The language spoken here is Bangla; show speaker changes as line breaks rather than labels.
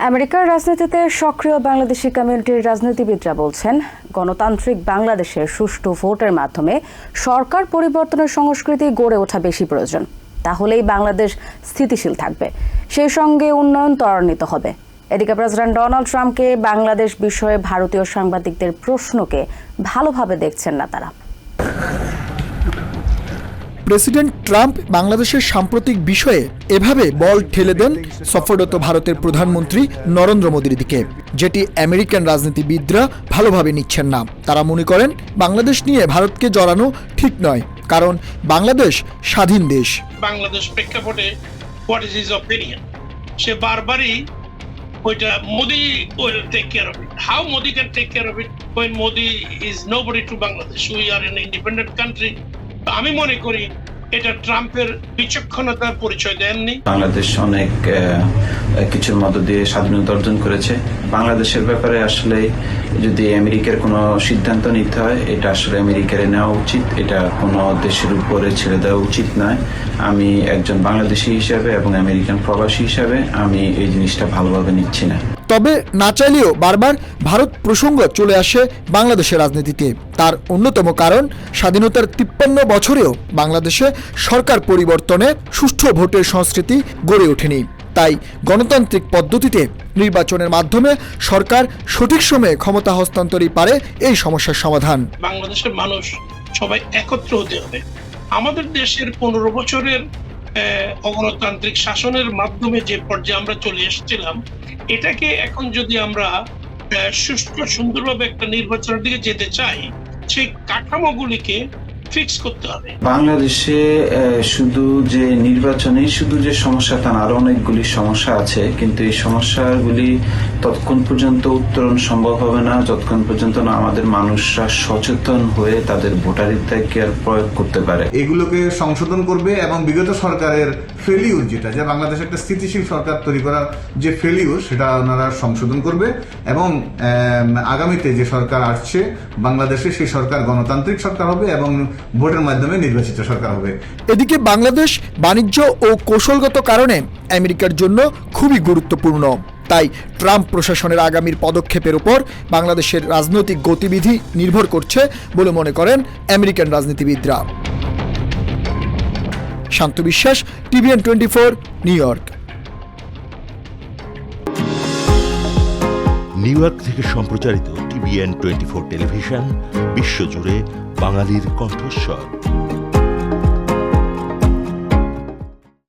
আমেরিকার রাজনীতিতে সক্রিয় বাংলাদেশি কমিউনিটির রাজনীতিবিদরা বলছেন, গণতান্ত্রিক বাংলাদেশের সুষ্ঠু ভোটের মাধ্যমে সরকার পরিবর্তনের সংস্কৃতি গড়ে ওঠা বেশি প্রয়োজন। তাহলেই বাংলাদেশ স্থিতিশীল থাকবে, সেই সঙ্গে উন্নয়ন ত্বরান্বিত হবে। এদিকে প্রেসিডেন্ট ডোনাল্ড ট্রাম্পকে বাংলাদেশ বিষয়ে ভারতীয় সাংবাদিকদের প্রশ্নকে ভালোভাবে দেখছেন না তারা।
প্রেসিডেন্ট ট্রাম্প বাংলাদেশের সাম্প্রতিক বিষয়ে এভাবে বল ঠেলে দেন সফররত ভারতের প্রধানমন্ত্রী নরেন্দ্র মোদীর দিকে, যেটি আমেরিকান রাজনীতিবিদরা ভালোভাবে নিচ্ছেন না। তারা মনে করেন বাংলাদেশ নিয়ে ভারতকে জড়ানো ঠিক নয়, কারণ বাংলাদেশ স্বাধীন দেশ।
বাংলাদেশ প্রেক্ষাপটে হোয়াট ইজ হিজ অপিনিয়ন, সে বারবারই ওইটা Modi will take care of it. How Modi can take care of it when Modi is nobody to Bangladesh, we are an independent country. আমি মনে করি এটা ট্রাম্পের বিচক্ষণতার পরিচয় দেননি।
বাংলাদেশ অনেক কিছুর মধ্য দিয়ে স্বাধীনতা অর্জন করেছে। বাংলাদেশের ব্যাপারে আসলে যদি আমেরিকার কোনো সিদ্ধান্ত নিতে হয়, এটা আসলে আমেরিকার নেওয়া উচিত, এটা কোনো দেশের উপরে ছেড়ে দেওয়া উচিত নয়। আমি একজন বাংলাদেশি হিসাবে এবং আমেরিকান প্রবাসী হিসাবে আমি এই জিনিসটা ভালোভাবে নিচ্ছি না।
তবে না চাইলেও বারবার ভারত প্রসঙ্গ চলে আসে বাংলাদেশের রাজনীতিতে। তার অন্যতম কারণ, স্বাধীনতার 53 বছরেও বাংলাদেশে সরকার পরিবর্তনে সুষ্ঠু ভোটের সংস্কৃতি গড়ে ওঠেনি। তাই গণতান্ত্রিক পদ্ধতিতে নির্বাচনের মাধ্যমে সরকার সঠিক সময়ে ক্ষমতা হস্তান্তরই পারে এই সমস্যার সমাধান।
বাংলাদেশের মানুষ সবাই একত্র হতে হবে। আমাদের দেশের 15 বছরের অগণতান্ত্রিক শাসনের মাধ্যমে যে পর্যায়ে আমরা চলে এসেছিলাম, এটাকে এখন যদি আমরা সুষ্ঠু সুন্দরভাবে একটা নির্বাচনের দিকে যেতে চাই, সেই কাঠামোগুলিকে ফিক্স করতে হবে।
বাংলাদেশে শুধু যে নির্বাচনে শুধু যে সমস্যা তা না, আরো অনেকগুলি সমস্যা আছে, কিন্তু এই সমস্যাগুলি ততক্ষণ পর্যন্ত উত্তরণ সম্ভব হবে না যতক্ষণ পর্যন্ত না আমাদের মানুষরা সচেতন হয়ে তাদের ভোটাধিকার প্রয়োগ করতে পারে।
এগুলোকে সংশোধন করবে এবং বিগত সরকারের ফেলিউর, যেটা যে বাংলাদেশে একটা স্থিতিশীল সরকার তৈরি করার যে ফেলিউর, সেটা ওনারা সংশোধন করবে এবং আগামীতে যে সরকার আসছে বাংলাদেশে, সেই সরকার গণতান্ত্রিক সরকার হবে এবং ভোটের মাধ্যমে নির্বাচিত সরকার হবে।
এদিকে বাংলাদেশ বাণিজ্য ও কৌশলগত কারণে আমেরিকার জন্য খুবই গুরুত্বপূর্ণ। তাই ট্রাম্প প্রশাসনের আগামীর পদক্ষেপের উপর বাংলাদেশের রাজনৈতিক গতিবিধি নির্ভর করছে বলে মনে করেন আমেরিকান রাজনীতিবিদরা। শান্ত বিশ্বাস, TVN 24, new York.
New York থেকে সম্প্রচারিত TVN 24 টেলিভিশন বিশ্বজুড়ে বাঙালির কণ্ঠস্বর।